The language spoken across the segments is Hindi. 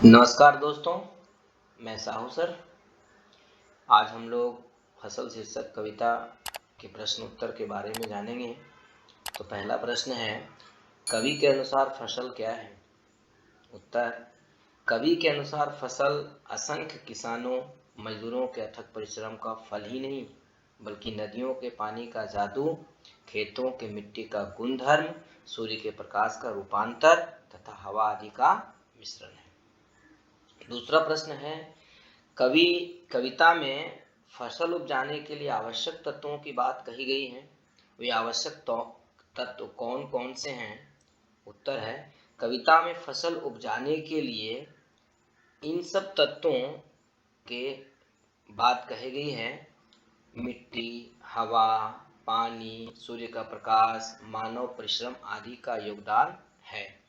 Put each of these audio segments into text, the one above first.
नमस्कार दोस्तों, मैं साहू सर। आज हम लोग फसल शीर्षक कविता के प्रश्न उत्तर के बारे में जानेंगे। तो पहला प्रश्न है, कवि के अनुसार फसल क्या है? उत्तर, कवि के अनुसार फसल असंख्य किसानों मजदूरों के अथक परिश्रम का फल ही नहीं, बल्कि नदियों के पानी का जादू, खेतों के मिट्टी का गुणधर्म, सूर्य के प्रकाश का रूपांतर तथा हवा आदि का मिश्रण है। दूसरा प्रश्न है, कविता में फसल उपजाने के लिए आवश्यक तत्वों की बात कही गई है। वे आवश्यक तत्व कौन कौन से हैं? उत्तर है, कविता में फसल उपजाने के लिए इन सब तत्वों के बात कही गई है। मिट्टी, हवा, पानी, सूर्य का प्रकाश, मानव परिश्रम आदि का योगदान है।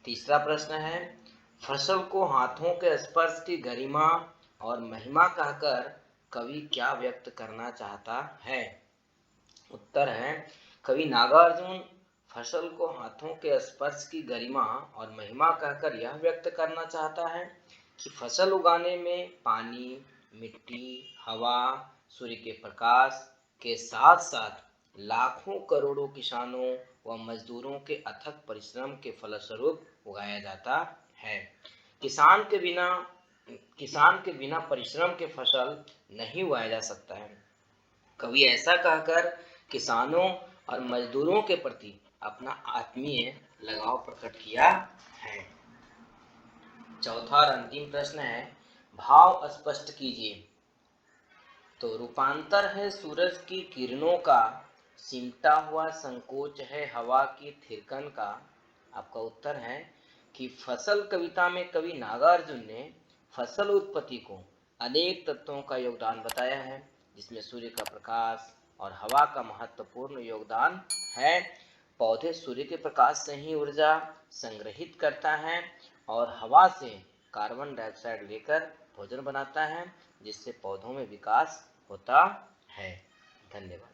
तीसरा प्रश्न है, फसल को हाथों के स्पर्श की गरिमा और महिमा कहकर कवि क्या व्यक्त करना चाहता है? उत्तर है, कवि नागार्जुन फसल को हाथों के स्पर्श की गरिमा और महिमा कहकर यह व्यक्त करना चाहता है कि फसल उगाने में पानी, मिट्टी, हवा, सूर्य के प्रकाश के साथ साथ लाखों करोड़ों किसानों व मजदूरों के अथक परिश्रम के फलस्वरूप उगाया जाता है। किसान के बिना परिश्रम के फसल नहीं उगाया जा सकता है। कवि ऐसा कहकर किसानों और मजदूरों के प्रति अपना आत्मीय लगाव प्रकट किया है। चौथा और अंतिम प्रश्न है, भाव स्पष्ट कीजिए। तो रूपांतर है सूरज की किरणों का, सिमटा हुआ संकोच है हवा की थिरकन का। आपका उत्तर है कि फसल कविता में कवि नागार्जुन ने फसल उत्पत्ति को अनेक तत्वों का योगदान बताया है, जिसमें सूर्य का प्रकाश और हवा का महत्वपूर्ण योगदान है। पौधे सूर्य के प्रकाश से ही ऊर्जा संग्रहित करता है और हवा से कार्बन डाइऑक्साइड लेकर भोजन बनाता है, जिससे पौधों में विकास होता है। धन्यवाद।